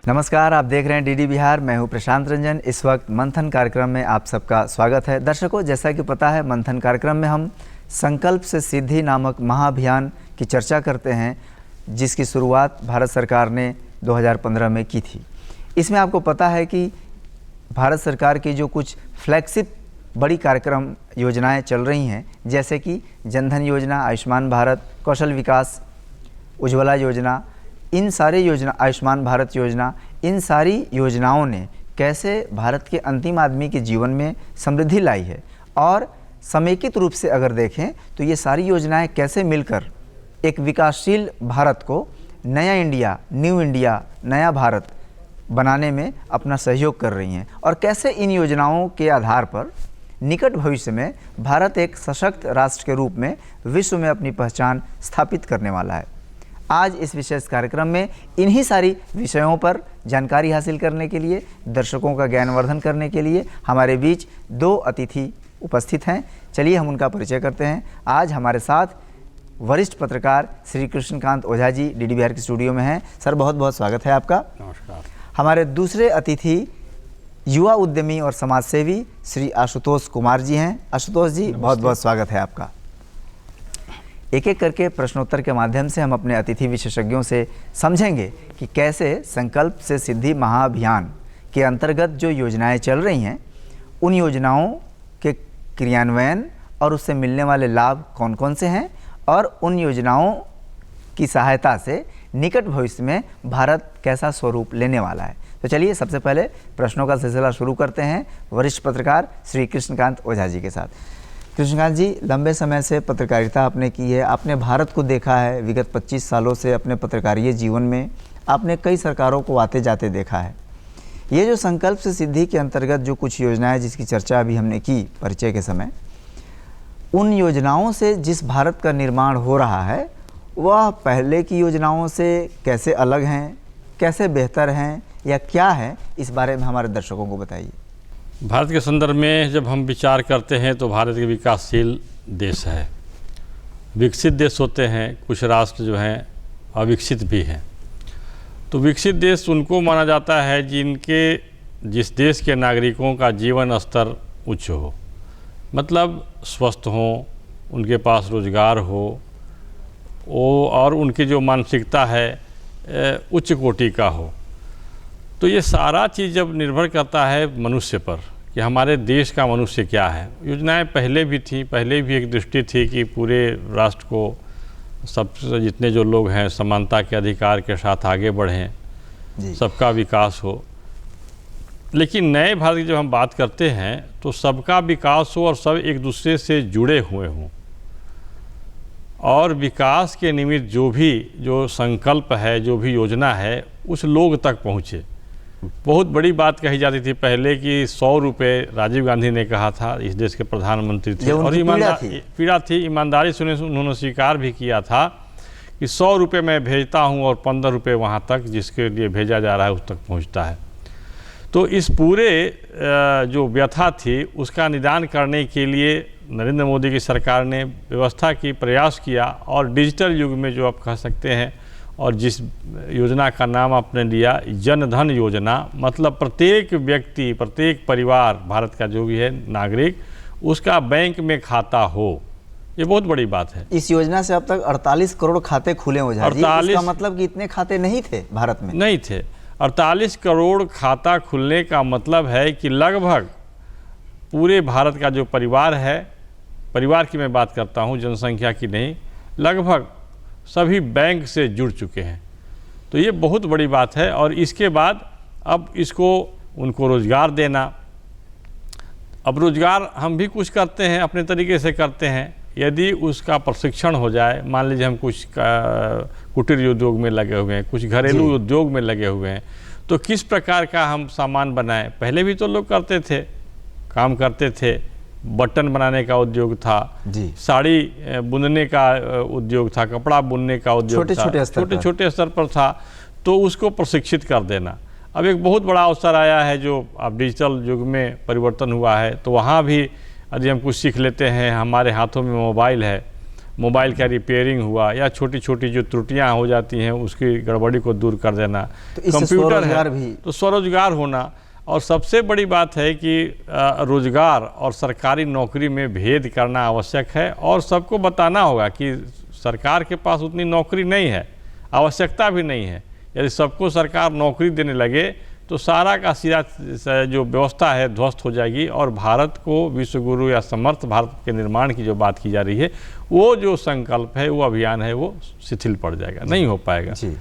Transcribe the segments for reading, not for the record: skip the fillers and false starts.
नमस्कार, आप देख रहे हैं डीडी बिहार। मैं हूं प्रशांत रंजन। इस वक्त मंथन कार्यक्रम में आप सबका स्वागत है। दर्शकों, जैसा कि पता है, मंथन कार्यक्रम में हम संकल्प से सिद्धि नामक महाअभियान की चर्चा करते हैं, जिसकी शुरुआत भारत सरकार ने 2015 में की थी। इसमें आपको पता है कि भारत सरकार की जो कुछ फ्लैगशिप बड़ी कार्यक्रम योजनाएं चल रही हैं, जैसे कि जनधन योजना, आयुष्मान भारत, कौशल विकास, उज्ज्वला योजना, इन सारी योजना, आयुष्मान भारत योजना, इन सारी योजनाओं ने कैसे भारत के अंतिम आदमी के जीवन में समृद्धि लाई है। और समेकित रूप से अगर देखें तो ये सारी योजनाएं कैसे मिलकर एक विकासशील भारत को, नया इंडिया, न्यू इंडिया, नया भारत बनाने में अपना सहयोग कर रही हैं, और कैसे इन योजनाओं के आधार पर निकट भविष्य में भारत एक सशक्त राष्ट्र के रूप में विश्व में अपनी पहचान स्थापित करने वाला है। आज इस विशेष कार्यक्रम में इन्हीं सारी विषयों पर जानकारी हासिल करने के लिए, दर्शकों का ज्ञानवर्धन करने के लिए हमारे बीच दो अतिथि उपस्थित हैं। चलिए हम उनका परिचय करते हैं। आज हमारे साथ वरिष्ठ पत्रकार श्री कृष्णकांत ओझा जी डीडी बिहार के स्टूडियो में हैं। सर, बहुत बहुत स्वागत है आपका। नमस्कार। हमारे दूसरे अतिथि युवा उद्यमी और समाजसेवी श्री आशुतोष कुमार जी हैं। आशुतोष जी, बहुत बहुत स्वागत है आपका। एक एक करके प्रश्नोत्तर के माध्यम से हम अपने अतिथि विशेषज्ञों से समझेंगे कि कैसे संकल्प से सिद्धि महाअभियान के अंतर्गत जो योजनाएं चल रही हैं, उन योजनाओं के क्रियान्वयन और उससे मिलने वाले लाभ कौन कौन से हैं, और उन योजनाओं की सहायता से निकट भविष्य में भारत कैसा स्वरूप लेने वाला है। तो चलिए सबसे पहले प्रश्नों का सिलसिला शुरू करते हैं वरिष्ठ पत्रकार श्री कृष्णकांत ओझा जी के साथ। कृष्णकांत जी, लंबे समय से पत्रकारिता आपने की है, आपने भारत को देखा है। विगत 25 सालों से अपने पत्रकारीय जीवन में आपने कई सरकारों को आते जाते देखा है। ये जो संकल्प से सिद्धि के अंतर्गत जो कुछ योजनाएं जिसकी चर्चा अभी हमने की परिचय के समय, उन योजनाओं से जिस भारत का निर्माण हो रहा है, वह पहले की योजनाओं से कैसे अलग हैं, कैसे बेहतर हैं, या क्या है, इस बारे में हमारे दर्शकों को बताइए। भारत के संदर्भ में जब हम विचार करते हैं तो भारत एक विकासशील देश है। विकसित देश होते हैं, कुछ राष्ट्र जो हैं अविकसित भी हैं। तो विकसित देश उनको माना जाता है जिस देश के नागरिकों का जीवन स्तर उच्च हो, मतलब स्वस्थ हों, उनके पास रोजगार हो, और उनकी जो मानसिकता है उच्च कोटि का हो। तो ये सारा चीज़ जब निर्भर करता है मनुष्य पर कि हमारे देश का मनुष्य क्या है। योजनाएं पहले भी थी, पहले भी एक दृष्टि थी कि पूरे राष्ट्र को, सब जितने जो लोग हैं, समानता के अधिकार के साथ आगे बढ़ें, सबका विकास हो। लेकिन नए भारत की जब हम बात करते हैं तो सबका विकास हो और सब एक दूसरे से जुड़े हुए हों, और विकास के निमित्त जो संकल्प है, जो भी योजना है, उस लोग तक पहुँचे। बहुत बड़ी बात कही जाती थी पहले कि 100 रुपये, राजीव गांधी ने कहा था, इस देश के प्रधानमंत्री थे, और पीड़ा थी, ईमानदारी से उन्होंने स्वीकार भी किया था कि 100 रुपये मैं भेजता हूं और 15 रुपये वहाँ तक जिसके लिए भेजा जा रहा है उस तक पहुँचता है। तो इस पूरे जो व्यथा थी उसका निदान करने के लिए नरेंद्र मोदी की सरकार ने व्यवस्था की, प्रयास किया, और डिजिटल युग में जो आप कह सकते हैं, और जिस योजना का नाम आपने लिया जनधन योजना, मतलब प्रत्येक व्यक्ति, प्रत्येक परिवार, भारत का जो भी है नागरिक, उसका बैंक में खाता हो। ये बहुत बड़ी बात है। इस योजना से अब तक 48 करोड़ खाते खुले हो जाए। इसका मतलब कि इतने खाते नहीं थे भारत में? नहीं थे। 48 करोड़ खाता खुलने का मतलब है कि लगभग पूरे भारत का जो परिवार है, परिवार की मैं बात करता हूँ, जनसंख्या की नहीं, लगभग सभी बैंक से जुड़ चुके हैं। तो ये बहुत बड़ी बात है। और इसके बाद अब उनको रोज़गार देना। अब रोज़गार हम भी कुछ करते हैं, अपने तरीके से करते हैं। यदि उसका प्रशिक्षण हो जाए, मान लीजिए हम कुछ कुटीर उद्योग में लगे हुए हैं, कुछ घरेलू उद्योग में लगे हुए हैं, तो किस प्रकार का हम सामान बनाएं। पहले भी तो लोग करते थे, काम करते थे, बटन बनाने का उद्योग था, साड़ी बुनने का उद्योग था, कपड़ा बुनने का उद्योग था, छोटे छोटे स्तर पर था। तो उसको प्रशिक्षित कर देना। अब एक बहुत बड़ा अवसर आया है, जो अब डिजिटल युग में परिवर्तन हुआ है, तो वहाँ भी यदि हम कुछ सीख लेते हैं, हमारे हाथों में मोबाइल है, मोबाइल का रिपेयरिंग हुआ या छोटी छोटी जो त्रुटियां हो जाती हैं उसकी गड़बड़ी को दूर कर देना, तो इससे कंप्यूटर स्वरोजगार है भी तो स्वरोजगार होना। और सबसे बड़ी बात है कि रोजगार और सरकारी नौकरी में भेद करना आवश्यक है और सबको बताना होगा कि सरकार के पास उतनी नौकरी नहीं है, आवश्यकता भी नहीं है। यदि सबको सरकार नौकरी देने लगे तो सारा का सारा जो व्यवस्था है ध्वस्त हो जाएगी और भारत को विश्वगुरु या समर्थ भारत के निर्माण की जो बात की जा रही है, वो जो संकल्प है, वो अभियान है, वो शिथिल पड़ जाएगा, नहीं हो पाएगा। जी,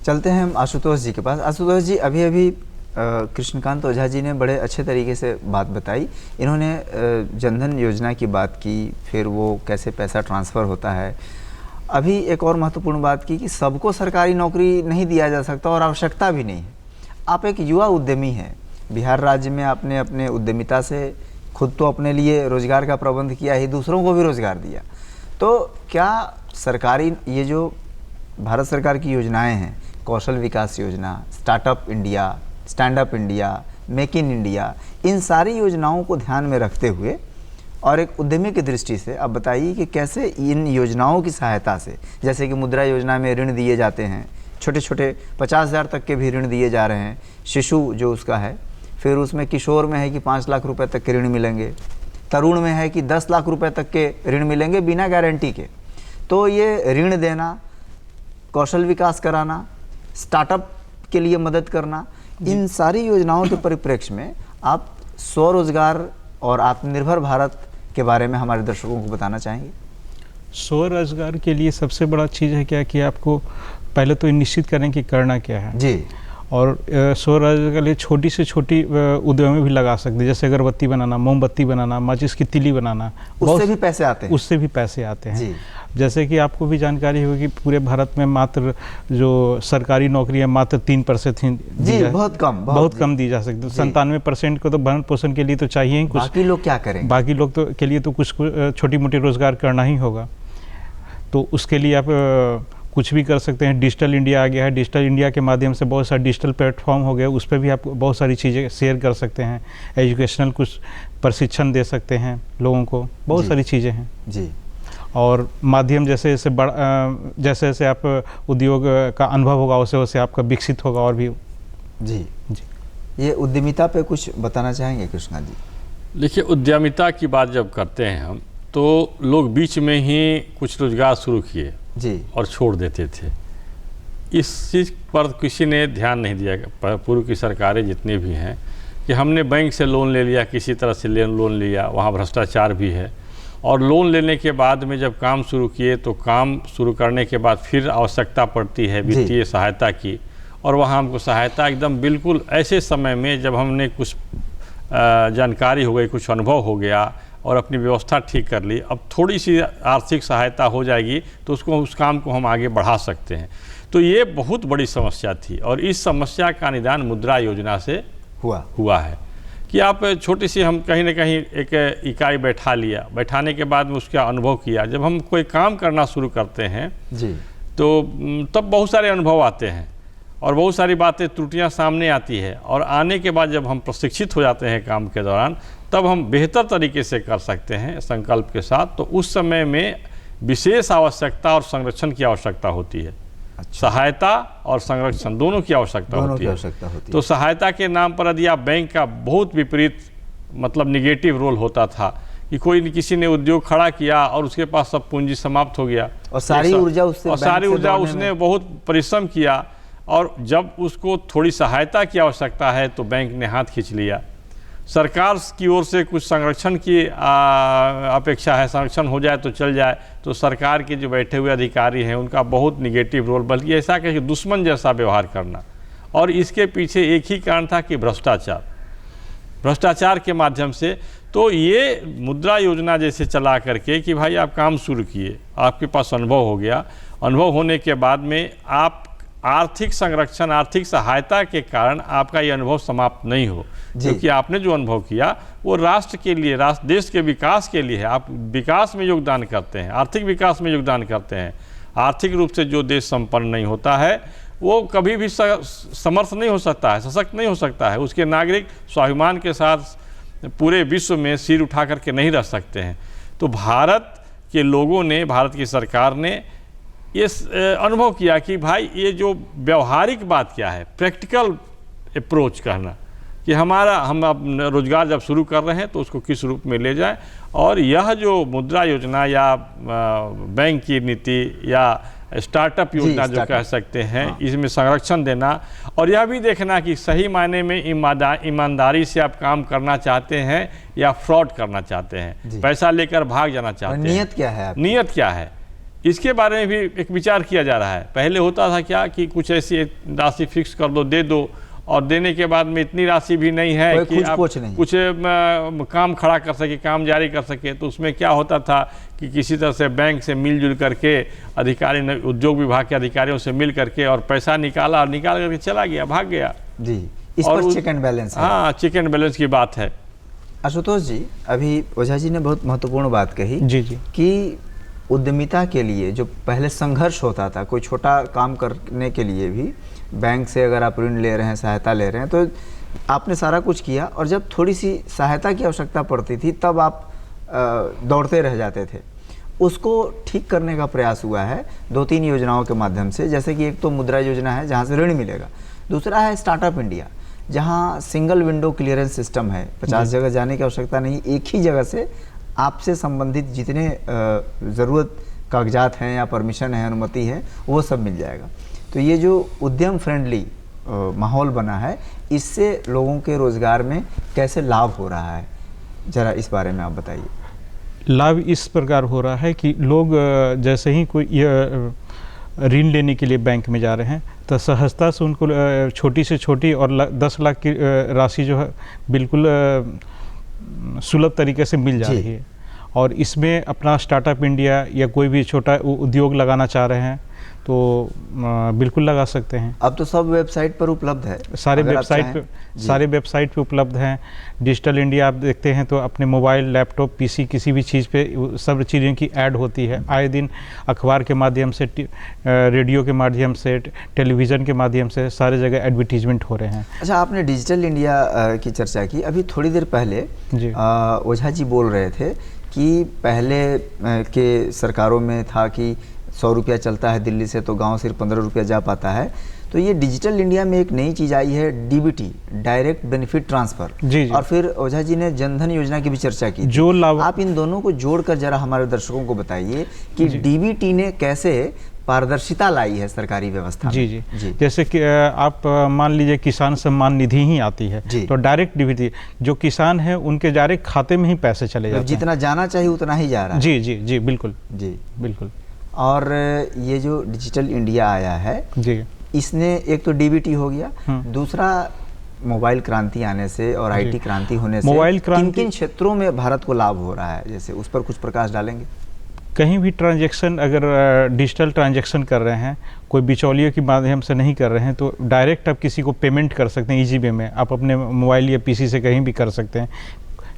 चलते हैं हम आशुतोष जी के पास। आशुतोष जी, अभी अभी कृष्णकांत ओझा जी ने बड़े अच्छे तरीके से बात बताई। इन्होंने जनधन योजना की बात की, फिर वो कैसे पैसा ट्रांसफ़र होता है। अभी एक और महत्वपूर्ण बात की कि सबको सरकारी नौकरी नहीं दिया जा सकता और आवश्यकता भी नहीं है। आप एक युवा उद्यमी हैं, बिहार राज्य में आपने अपने उद्यमिता से खुद तो अपने लिए रोजगार का प्रबंध किया ही, दूसरों को भी रोजगार दिया। तो क्या सरकारी ये जो भारत सरकार की योजनाएं हैं, Kaushal Vikas Yojana, startup India, stand up India, make in India, इन सारी योजनाओं को ध्यान में रखते हुए और एक उद्यमी की दृष्टि से आप बताइए कि कैसे इन योजनाओं की सहायता से, जैसे कि मुद्रा योजना में ऋण दिए जाते हैं, छोटे छोटे 50,000 तक के भी ऋण दिए जा रहे हैं, शिशु जो उसका है, फिर उसमें किशोर में है कि 5 लाख रुपए तक के ऋण मिलेंगे, तरुण में है कि 10 लाख रुपए तक के ऋण मिलेंगे बिना गारंटी के। तो ये ऋण देना, कौशल विकास कराना, स्टार्टअप के लिए मदद करना, इन सारी योजनाओं के परिप्रेक्ष्य में आप स्वरोजगार और आत्मनिर्भर भारत के बारे में हमारे दर्शकों को बताना चाहेंगे? स्वरोजगार के लिए सबसे बड़ा चीज़ है क्या कि आपको पहले तो निश्चित करें कि करना क्या है जी। और स्वरोजगार के लिए छोटी से छोटी उद्यम भी लगा सकते हैं, जैसे अगरबत्ती बनाना, मोमबत्ती बनाना, माचिस की तिली बनाना, उससे भी पैसे आते हैं। उससे भी पैसे आते हैं जी। जैसे कि आपको भी जानकारी होगी कि पूरे भारत में मात्र जो सरकारी नौकरी है मात्र 3% ही जी, बहुत कम दी जा सकती है। 97% को तो भरण पोषण के लिए तो चाहिए ही कुछ, बाकी लोग क्या करेंगे? बाकी लोग तो के लिए तो कुछ छोटी मोटी रोजगार करना ही होगा। तो उसके लिए आप कुछ भी कर सकते हैं। डिजिटल इंडिया आ गया है, डिजिटल इंडिया के माध्यम से बहुत सारे डिजिटल प्लेटफॉर्म हो गए, उस पर भी आप बहुत सारी चीज़ें शेयर कर सकते हैं। एजुकेशनल कुछ प्रशिक्षण दे सकते हैं लोगों को, बहुत सारी चीज़ें हैं जी। और माध्यम जैसे जैसे आप उद्योग का अनुभव होगा वैसे वैसे आपका विकसित होगा और भी। जी जी। ये उद्यमिता पे कुछ बताना चाहेंगे कृष्णा जी? देखिए, उद्यमिता की बात जब करते हैं हम, तो लोग बीच में ही कुछ रोजगार शुरू किए जी और छोड़ देते थे। इस चीज़ पर किसी ने ध्यान नहीं दिया, पूर्व की सरकारें जितनी भी हैं, कि हमने बैंक से लोन ले लिया, किसी तरह से लोन लिया, वहाँ भ्रष्टाचार भी है। और लोन लेने के बाद में जब काम शुरू किए तो काम शुरू करने के बाद फिर आवश्यकता पड़ती है वित्तीय सहायता की, और वहाँ हमको सहायता एकदम बिल्कुल ऐसे समय में जब हमने कुछ जानकारी हो गई, कुछ अनुभव हो गया और अपनी व्यवस्था ठीक कर ली, अब थोड़ी सी आर्थिक सहायता हो जाएगी तो उस काम को हम आगे बढ़ा सकते हैं। तो ये बहुत बड़ी समस्या थी और इस समस्या का निदान मुद्रा योजना से हुआ है कि आप छोटी सी, हम कहीं ना कहीं एक इकाई बैठाने के बाद में उसका अनुभव किया। जब हम कोई काम करना शुरू करते हैं जी, तो तब बहुत सारे अनुभव आते हैं और बहुत सारी बातें, त्रुटियां सामने आती है, और आने के बाद जब हम प्रशिक्षित हो जाते हैं काम के दौरान, तब हम बेहतर तरीके से कर सकते हैं संकल्प के साथ। तो उस समय में विशेष आवश्यकता और संरक्षण की आवश्यकता होती है। अच्छा। सहायता और संरक्षण दोनों की आवश्यकता होती है। तो सहायता के नाम पर यदि आप बैंक का बहुत विपरीत, मतलब निगेटिव रोल होता था कि किसी ने उद्योग खड़ा किया और उसके पास सब पूंजी समाप्त हो गया और सारी ऊर्जा उसने बहुत परिश्रम किया, और जब उसको थोड़ी सहायता की आवश्यकता है तो बैंक ने हाथ खींच लिया। सरकार की ओर से कुछ संरक्षण की अपेक्षा है, संरक्षण हो जाए तो चल जाए, तो सरकार के जो बैठे हुए अधिकारी हैं उनका बहुत निगेटिव रोल, बल्कि ऐसा कि दुश्मन जैसा व्यवहार करना। और इसके पीछे एक ही कारण था कि भ्रष्टाचार के माध्यम से। तो ये मुद्रा योजना जैसे चला करके कि भाई आप काम शुरू किए, आपके पास अनुभव हो गया, अनुभव होने के बाद में आप आर्थिक संरक्षण, आर्थिक सहायता के कारण आपका ये अनुभव समाप्त नहीं हो, क्योंकि आपने जो अनुभव किया वो राष्ट्र के लिए, देश के विकास के लिए है। आप विकास में योगदान करते हैं, आर्थिक विकास में योगदान करते हैं। आर्थिक रूप से जो देश संपन्न नहीं होता है वो कभी भी समर्थ नहीं हो सकता है, सशक्त नहीं हो सकता है। उसके नागरिक स्वाभिमान के साथ पूरे विश्व में सिर उठा करके नहीं रह सकते हैं। तो भारत के लोगों ने, भारत की सरकार ने ये अनुभव किया कि भाई ये जो व्यवहारिक बात क्या है, प्रैक्टिकल अप्रोच करना कि हम अब रोजगार जब शुरू कर रहे हैं तो उसको किस रूप में ले जाएं, और यह जो मुद्रा योजना या बैंक की नीति या स्टार्टअप योजना जो कह सकते हैं, इसमें संरक्षण देना, और यह भी देखना कि सही मायने में ईमानदारी से आप काम करना चाहते हैं या फ्रॉड करना चाहते हैं, पैसा लेकर भाग जाना चाहते हैं, नियत क्या है आपकी? नियत क्या है, इसके बारे में भी एक विचार किया जा रहा है। पहले होता था क्या कि कुछ ऐसी राशि फिक्स कर दो, दे दो, और देने के बाद में इतनी राशि भी नहीं है कि आप कुछ काम खड़ा कर सके, काम जारी कर सके। तो उसमें क्या होता था कि किसी तरह से बैंक से मिलजुल करके, अधिकारी, उद्योग विभाग के अधिकारियों से मिल करके और पैसा निकाला, और निकाल करके चला गया, भाग गया जी। इस पर चेक एंड बैलेंस है। हाँ, चेक एंड बैलेंस की बात है। आशुतोष जी, अभी ओझा जी ने बहुत महत्वपूर्ण बात कही जी जी कि उद्यमिता के लिए जो पहले संघर्ष होता था, कोई छोटा काम करने के लिए भी बैंक से अगर आप ऋण ले रहे हैं, सहायता ले रहे हैं, तो आपने सारा कुछ किया, और जब थोड़ी सी सहायता की आवश्यकता पड़ती थी तब आप दौड़ते रह जाते थे। उसको ठीक करने का प्रयास हुआ है 2-3 योजनाओं के माध्यम से, जैसे कि एक तो मुद्रा योजना है जहाँ से ऋण मिलेगा, दूसरा है स्टार्टअप इंडिया जहाँ सिंगल विंडो क्लियरेंस सिस्टम है, 50 जगह जाने की आवश्यकता नहीं, एक ही जगह से आपसे संबंधित जितने ज़रूरत कागजात हैं या परमिशन है, अनुमति है, वो सब मिल जाएगा। तो ये जो उद्यम फ्रेंडली माहौल बना है, इससे लोगों के रोज़गार में कैसे लाभ हो रहा है, ज़रा इस बारे में आप बताइए। लाभ इस प्रकार हो रहा है कि लोग जैसे ही कोई ऋण लेने के लिए बैंक में जा रहे हैं तो सहजता से उनको छोटी से छोटी और 10 लाख की राशि जो है बिल्कुल सुलभ तरीके से मिल जा रही है। और इसमें अपना स्टार्टअप इंडिया या कोई भी छोटा उद्योग लगाना चाह रहे हैं तो बिल्कुल लगा सकते हैं। अब तो सब वेबसाइट पर उपलब्ध है, सारे वेबसाइट पे उपलब्ध हैं। डिजिटल इंडिया आप देखते हैं तो अपने मोबाइल, लैपटॉप, पीसी, किसी भी चीज़ पे सब चीज़ों की ऐड होती है। आए दिन अखबार के माध्यम से, रेडियो के माध्यम से, टेलीविज़न के माध्यम से सारे जगह एडवर्टीजमेंट हो रहे हैं। अच्छा, आपने डिजिटल इंडिया की चर्चा की, अभी थोड़ी देर पहले ओझा जी बोल रहे थे कि पहले के सरकारों में था कि 100 रुपया चलता है दिल्ली से तो गांव सिर्फ 15 रुपया जा पाता है। तो ये डिजिटल इंडिया में एक नई चीज़ आई है, डीबीटी, डायरेक्ट बेनिफिट ट्रांसफ़र। जी। और फिर ओझा जी ने जनधन योजना की भी चर्चा की। जो लाभ, आप इन दोनों को जोड़कर जरा हमारे दर्शकों को बताइए कि डीबीटी ने कैसे पारदर्शिता लाई है सरकारी व्यवस्था जी में। जी। जैसे कि आप मान लीजिए किसान सम्मान निधि ही आती है तो डायरेक्ट डीबीटी, जो किसान है उनके डायरेक्ट खाते में ही पैसे चले जाते हैं। जितना जाना चाहिए उतना ही जा रहा है। जी जी जी, बिल्कुल जी बिल्कुल। और ये जो डिजिटल इंडिया आया है जी, इसने एक तो डीबीटी हो गया, दूसरा मोबाइल क्रांति आने से और आईटी क्रांति होने से किन क्षेत्रों में भारत को लाभ हो रहा है, जैसे उस पर कुछ प्रकाश डालेंगे। कहीं भी ट्रांजैक्शन अगर डिजिटल ट्रांजैक्शन कर रहे हैं, कोई बिचौलियों के माध्यम से नहीं कर रहे हैं, तो डायरेक्ट आप किसी को पेमेंट कर सकते हैं। ईजी वे में आप अपने मोबाइल या पीसी से कहीं भी कर सकते हैं।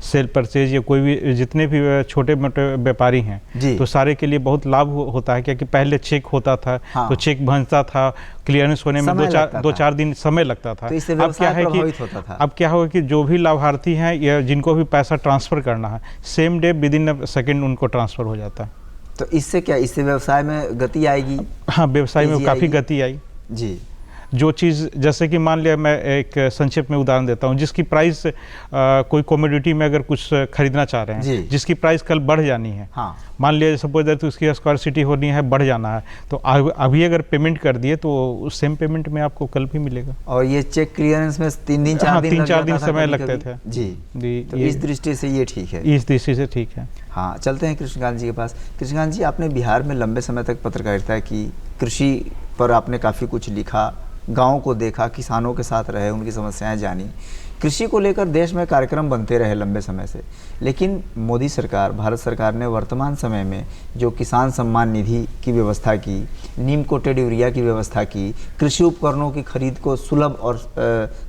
सेल परचेज या कोई भी जितने भी छोटे मोटे व्यापारी हैं तो सारे के लिए बहुत लाभ होता है, क्योंकि पहले चेक होता था तो चेक भंजता था, क्लियरेंस होने में 2-4 दिन समय लगता था। तो अब क्या है कि अब क्या होगा कि जो भी लाभार्थी हैं या जिनको भी पैसा ट्रांसफ़र करना है, same day within a second उनको ट्रांसफ़र हो जाता है। तो इससे क्या, इससे व्यवसाय में गति आएगी? हाँ, व्यवसाय में काफ़ी गति आई जी। जो चीज़, जैसे कि मान लिया, मैं एक संक्षिप्त में उदाहरण देता हूँ, जिसकी प्राइस कोई कमोडिटी में अगर कुछ खरीदना चाह रहे हैं, जिसकी प्राइस कल बढ़ जानी है, हाँ, मान लिया सपोज दैट उसकी स्क्वायर सिटी होनी है, बढ़ जाना है, तो अभी अगर पेमेंट कर दिए तो उस सेम पेमेंट में आपको कल भी मिलेगा। और ये चेक क्लियरेंस में 3-4 दिन समय लगते थे जी। तो इस दृष्टि से ये ठीक है, इस दृष्टि से ठीक है। हाँ, चलते हैं कृष्णकांत जी के पास। कृष्णकांत जी, आपने बिहार में लंबे समय तक पत्रकारिता की, कृषि पर आपने काफ़ी कुछ लिखा, गाँव को देखा, किसानों के साथ रहे, उनकी समस्याएं जानी, कृषि को लेकर देश में कार्यक्रम बनते रहे लंबे समय से। लेकिन मोदी सरकार, भारत सरकार ने वर्तमान समय में जो किसान सम्मान निधि की व्यवस्था की, नीम कोटेड यूरिया की व्यवस्था की, कृषि उपकरणों की खरीद को सुलभ और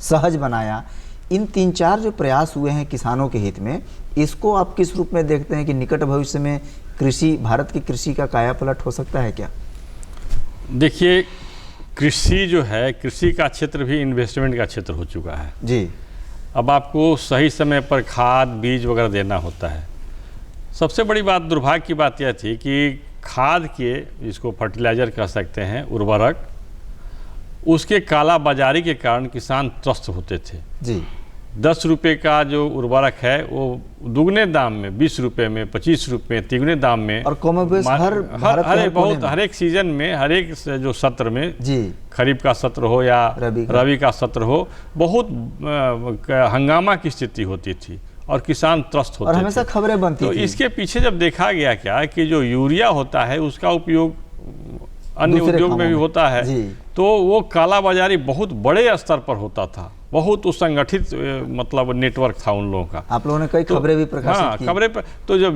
सहज बनाया, इन 3-4 जो प्रयास हुए हैं किसानों के हित में, इसको आप किस रूप में देखते हैं कि निकट भविष्य में कृषि, भारत की कृषि का कायापलट हो सकता है क्या? देखिए, कृषि जो है, कृषि का क्षेत्र भी इन्वेस्टमेंट का क्षेत्र हो चुका है जी। अब आपको सही समय पर खाद, बीज वगैरह देना होता है। सबसे बड़ी बात, दुर्भाग्य की बात यह थी कि खाद के, जिसको फर्टिलाइज़र कह सकते हैं, उर्वरक, उसके काला बाजारी के कारण किसान त्रस्त होते थे जी। 10 रुपये का जो उर्वरक है वो दुगने दाम में, 20 रुपये में, 25 रुपये में, तिगुने दाम में, और कॉमोबेश हर एक सीजन में, हर एक जो सत्र में जी, खरीफ का सत्र हो या रबी का सत्र हो, बहुत हंगामा की स्थिति होती थी और किसान त्रस्त होते और हमेशा खबरें बनती तो थी। इसके पीछे जब देखा गया क्या कि जो यूरिया होता है उसका उपयोग अन्य उद्योग में भी होता है, तो वो काला बाजारी बहुत बड़े स्तर पर होता था, बहुत संगठित मतलब नेटवर्क था उन लोगों का। आप लोगों ने कई खबरें भी प्रकाशित की। खबरें पर तो जब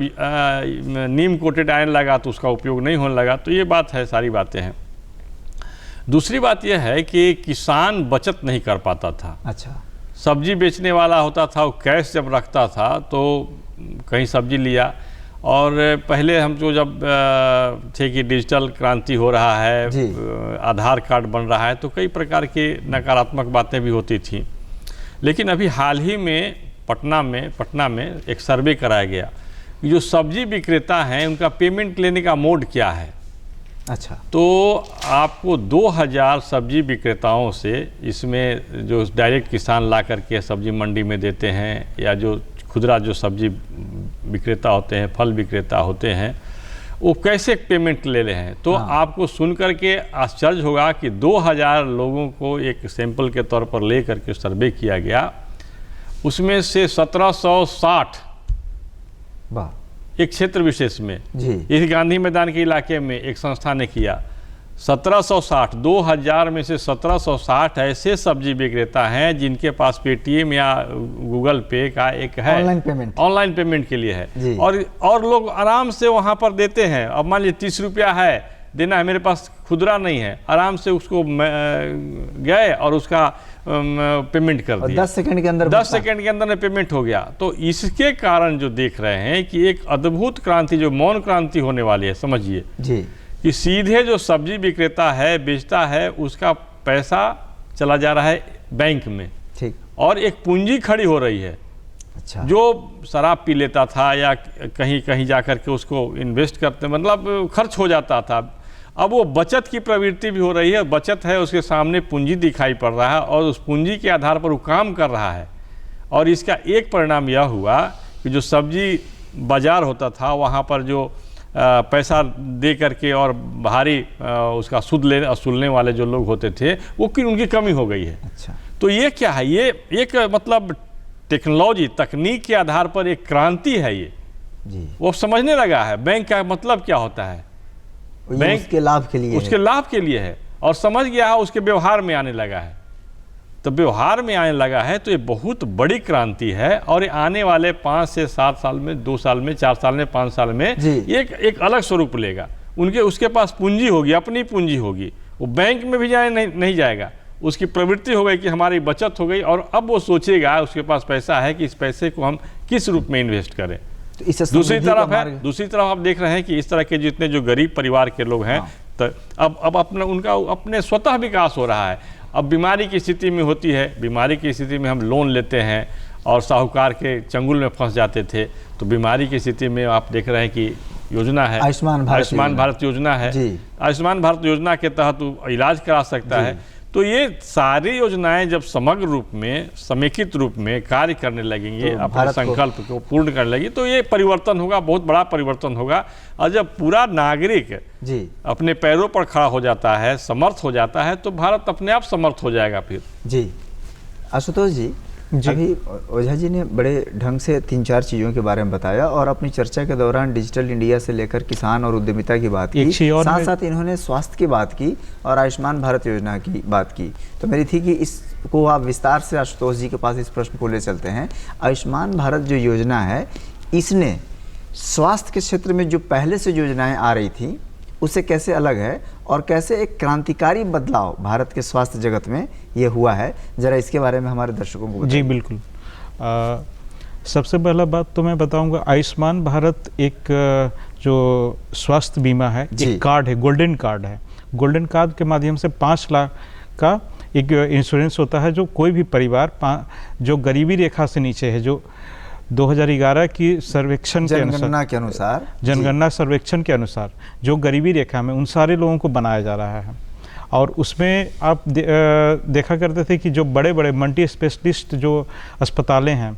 नीम कोटेड आयन लगा तो उसका उपयोग नहीं होने लगा, तो ये बात है, सारी बातें हैं। दूसरी बात यह है कि किसान बचत नहीं कर पाता था। अच्छा। सब्जी बेचने वाला होता था, वो कैश जब रखता था तो कहीं सब्जी लिया, और पहले हम जो जब थे कि डिजिटल क्रांति हो रहा है, आधार कार्ड बन रहा है, तो कई प्रकार की नकारात्मक बातें भी होती थी। लेकिन अभी हाल ही में पटना में एक सर्वे कराया गया, जो सब्जी विक्रेता हैं उनका पेमेंट लेने का मोड क्या है। अच्छा। तो आपको 2000 सब्जी विक्रेताओं से, इसमें जो डायरेक्ट किसान ला करके सब्जी मंडी में देते हैं, या जो खुदरा जो सब्जी विक्रेता होते हैं, फल विक्रेता होते हैं, वो कैसे पेमेंट ले रहे हैं। तो आपको सुन करके आश्चर्य होगा कि 2000 लोगों को एक सैंपल के तौर पर ले करके सर्वे किया गया, उसमें से 1760 एक क्षेत्र विशेष में जी, इस गांधी मैदान के इलाके में एक संस्था ने किया, 1760, 2000 में से 1760 ऐसे सब्जी विक्रेता हैं जिनके पास पेटीएम या गूगल पे का एक है, ऑनलाइन पेमेंट के लिए है, और लोग आराम से वहां पर देते हैं। अब मान लीजिए 30 रुपया है देना है, मेरे पास खुदरा नहीं है, आराम से उसको गए और उसका पेमेंट कर दिया, 10 सेकंड के अंदर में पेमेंट हो गया। तो इसके कारण जो देख रहे हैं कि एक अद्भुत क्रांति, जो मौन क्रांति होने वाली है, समझिए जी, कि सीधे जो सब्जी विक्रेता है, बेचता है, उसका पैसा चला जा रहा है बैंक में, ठीक, और एक पूंजी खड़ी हो रही है। अच्छा। जो शराब पी लेता था या कहीं जाकर के उसको इन्वेस्ट करते, मतलब खर्च हो जाता था, अब वो बचत की प्रवृत्ति भी हो रही है। बचत है, उसके सामने पूंजी दिखाई पड़ रहा है और उस पूंजी के आधार पर वो काम कर रहा है। और इसका एक परिणाम यह हुआ कि जो सब्जी बाजार होता था, वहाँ पर जो पैसा दे करके और भारी उसका सूद वसूलने वाले जो लोग होते थे, वो उनकी कमी हो गई है। अच्छा। तो ये क्या है, ये एक मतलब टेक्नोलॉजी, तकनीक के आधार पर एक क्रांति है ये जी। वो समझने लगा है बैंक का मतलब क्या होता है, बैंक उसके लाभ के लिए है, और समझ गया है, उसके व्यवहार में आने लगा है। तो व्यवहार में आने लगा है तो ये बहुत बड़ी क्रांति है, और ये आने वाले 5 से 7 साल में, 2 साल में, 4 साल में, 5 साल में एक अलग स्वरूप लेगा। उसके पास पूंजी होगी, अपनी पूंजी होगी, वो बैंक में भी नहीं जाएगा। उसकी प्रवृत्ति हो गई कि हमारी बचत हो गई, और अब वो सोचेगा, उसके पास पैसा है कि इस पैसे को हम किस रूप में इन्वेस्ट करें। तो दूसरी तरफ आप देख रहे हैं कि इस तरह के जितने जो गरीब परिवार के लोग हैं, तो अब उनका अपने स्वतः विकास हो रहा है। अब बीमारी की स्थिति में होती है, बीमारी की स्थिति में हम लोन लेते हैं और साहूकार के चंगुल में फंस जाते थे। तो बीमारी की स्थिति में आप देख रहे हैं कि योजना है, आयुष्मान भारत योजना है। आयुष्मान भारत योजना के तहत इलाज करा सकता है। तो ये सारी योजनाएं जब समग्र रूप में, समेकित रूप में कार्य करने लगेंगे, तो अपने संकल्प को पूर्ण करने लगेंगे, तो ये परिवर्तन होगा, बहुत बड़ा परिवर्तन होगा। और जब पूरा नागरिक जी अपने पैरों पर खड़ा हो जाता है, समर्थ हो जाता है, तो भारत अपने आप समर्थ हो जाएगा फिर जी। आशुतोष जी, अभी ओझा जी ने बड़े ढंग से 3-4 चीज़ों के बारे में बताया, और अपनी चर्चा के दौरान डिजिटल इंडिया से लेकर किसान और उद्यमिता की बात की, साथ साथ इन्होंने स्वास्थ्य की बात की और आयुष्मान भारत योजना की बात की। तो मेरी थी कि इसको आप विस्तार से आशुतोष जी के पास इस प्रश्न को ले चलते हैं। आयुष्मान भारत जो योजना है, इसने स्वास्थ्य के क्षेत्र में जो पहले से योजनाएँ आ रही थी उससे कैसे अलग है, और कैसे एक क्रांतिकारी बदलाव भारत के स्वास्थ्य जगत में ये हुआ है, जरा इसके बारे में हमारे दर्शकों को बताइए। जी बिल्कुल। सबसे पहला बात तो मैं बताऊंगा, आयुष्मान भारत एक जो स्वास्थ्य बीमा है, एक कार्ड है, गोल्डन कार्ड है। गोल्डन कार्ड के माध्यम से 5 लाख का एक इंश्योरेंस होता है, जो कोई भी परिवार जो गरीबी रेखा से नीचे है, जो 2011 की सर्वेक्षण के जनगणना अनुसार, के अनुसार, जनगणना सर्वेक्षण के अनुसार जो गरीबी रेखा में उन सारे लोगों को बनाया जा रहा है। और उसमें आप देखा करते थे कि जो बड़े बड़े मल्टी स्पेशलिस्ट जो अस्पतालें हैं,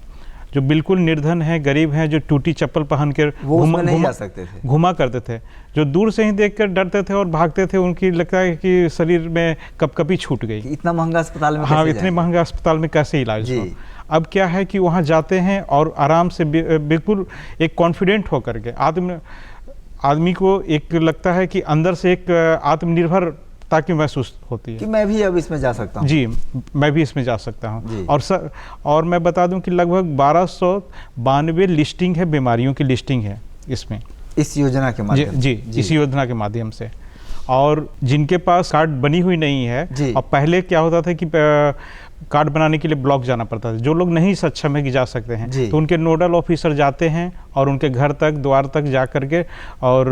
जो बिल्कुल निर्धन हैं, गरीब हैं, जो टूटी चप्पल पहन कर नहीं जा सकते थे, घुमा करते थे, जो दूर से ही देखकर डरते थे और भागते थे, उनकी लगता है कि शरीर में कपकपी छूट गई, इतना महंगा अस्पताल में हाँ, इतने महंगे अस्पताल में कैसे इलाज हो। अब क्या है कि वहाँ जाते हैं और आराम से बिल्कुल एक कॉन्फिडेंट होकर के आदमी को एक लगता है कि अंदर से एक आत्मनिर्भरता की महसूस होती है कि मैं भी अब इसमें जा सकता हूँ। जी, मैं भी इसमें जा सकता हूँ। और मैं बता दूं कि लगभग 1292 लिस्टिंग है, बीमारियों की लिस्टिंग है इसमें, इस योजना के माध्यम से। जी, इस योजना के माध्यम से। और जिनके पास कार्ड बनी हुई नहीं है, और पहले क्या होता था कि कार्ड बनाने के लिए ब्लॉक जाना पड़ता था, जो लोग नहीं सक्षम है कि जा सकते हैं, तो उनके नोडल ऑफिसर जाते हैं और उनके घर तक, द्वार तक जा करके और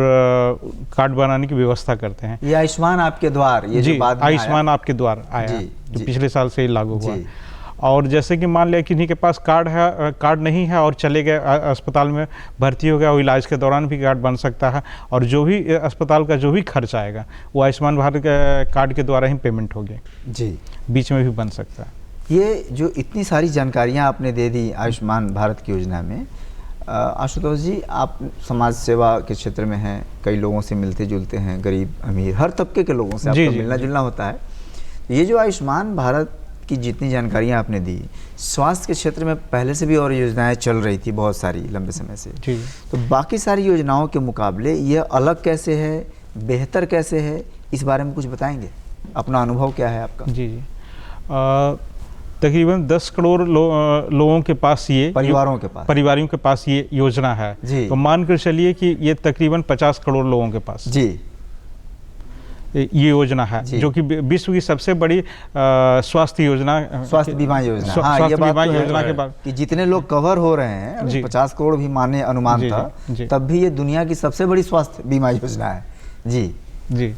कार्ड बनाने की व्यवस्था करते हैं। ये आयुष्मान आपके द्वार, ये जी, जो बाद में आयुष्मान आपके द्वार आया, जो पिछले साल से ही लागू हुआ। और जैसे कि मान लिया किन्हीं के पास कार्ड है, कार्ड नहीं है और चले गए अस्पताल में भर्ती हो गया, और इलाज के दौरान भी कार्ड बन सकता है, और जो भी अस्पताल का जो भी खर्च आएगा वो आयुष्मान भारत कार्ड के द्वारा ही पेमेंट होगी, जी, बीच में भी बन सकता है। ये जो इतनी सारी जानकारियाँ आपने दे दी आयुष्मान भारत की योजना में, आशुतोष जी, आप समाज सेवा के क्षेत्र में हैं, कई लोगों से मिलते जुलते हैं, गरीब अमीर हर तबके के लोगों से आपका मिलना जुलना होता है। ये जो आयुष्मान भारत की जितनी जानकारियाँ आपने दी, स्वास्थ्य के क्षेत्र में पहले से भी और योजनाएं चल रही थी बहुत सारी लंबे समय से, तो बाकी सारी योजनाओं के मुकाबले ये अलग कैसे है, बेहतर कैसे है, इस बारे में कुछ बताएंगे? अपना अनुभव क्या है आपका? जी, तकरीबन 10 करोड़ लोगों के पास ये परिवारों के पास ये योजना है, तो मानकर चलिए कि ये तकरीबन 50 करोड़ लोगों के पास ये योजना है, जो कि विश्व की सबसे बड़ी स्वास्थ्य योजना, स्वास्थ्य बीमा योजना। हाँ, ये बात तो योजना के बाद कि जितने लोग कवर हो रहे हैं, 50 करोड़ भी माने अनुमान था, तब भी ये दुनिया की सबसे बड़ी स्वास्थ्य बीमा योजना है। जी।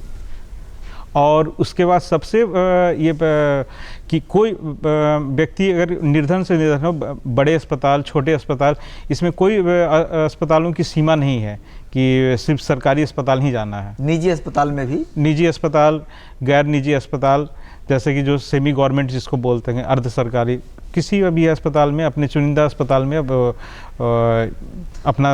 और उसके बाद सबसे ये कि कोई व्यक्ति अगर निर्धन से निर्धन हो, बड़े अस्पताल, छोटे अस्पताल, इसमें कोई अस्पतालों की सीमा नहीं है कि सिर्फ सरकारी अस्पताल ही जाना है। निजी अस्पताल में भी, निजी अस्पताल, गैर निजी अस्पताल, जैसे कि जो सेमी गवर्नमेंट जिसको बोलते हैं, अर्ध सरकारी, किसी भी अस्पताल में, अपने चुनिंदा अस्पताल में अब अपना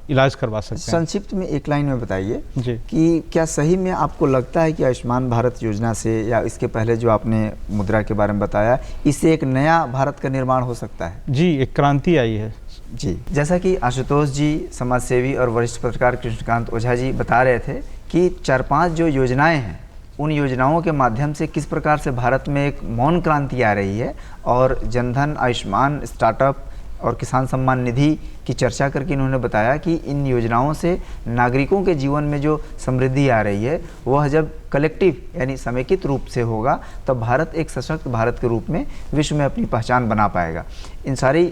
इलाज करवा सकते हैं। संक्षिप्त में एक लाइन में बताइए कि क्या सही में आपको लगता है कि आयुष्मान भारत योजना से, या इसके पहले जो आपने मुद्रा के बारे में बताया, इससे एक नया भारत का निर्माण हो सकता है? जी, एक क्रांति आई है। जी, जैसा कि आशुतोष जी, समाजसेवी और वरिष्ठ पत्रकार कृष्णकांत ओझा जी बता रहे थे कि 4-5 जो योजनाएं हैं, उन योजनाओं के माध्यम से किस प्रकार से भारत में एक मौन क्रांति आ रही है, और जनधन, आयुष्मान, स्टार्टअप और किसान सम्मान निधि की चर्चा करके इन्होंने बताया कि इन योजनाओं से नागरिकों के जीवन में जो समृद्धि आ रही है, वह जब कलेक्टिव यानी समेकित रूप से होगा, तब भारत एक सशक्त भारत के रूप में विश्व में अपनी पहचान बना पाएगा। इन सारी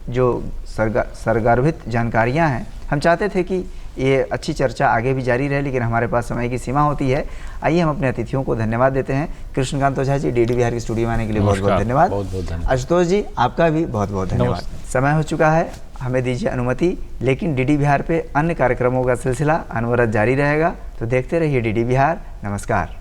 जो सरगर्भित जानकारियाँ हैं, हम चाहते थे कि ये अच्छी चर्चा आगे भी जारी रहे, लेकिन हमारे पास समय की सीमा होती है। आइए हम अपने अतिथियों को धन्यवाद देते हैं। कृष्णकांत ओझा जी, डीडी बिहार के स्टूडियो में आने के लिए बहुत बहुत धन्यवाद। आशुतोष जी, आपका भी बहुत बहुत धन्यवाद। समय हो चुका है, हमें दीजिए अनुमति, लेकिन डीडी बिहार पे अन्य कार्यक्रमों का सिलसिला अनवरत जारी रहेगा, तो देखते रहिए डीडी बिहार। नमस्कार।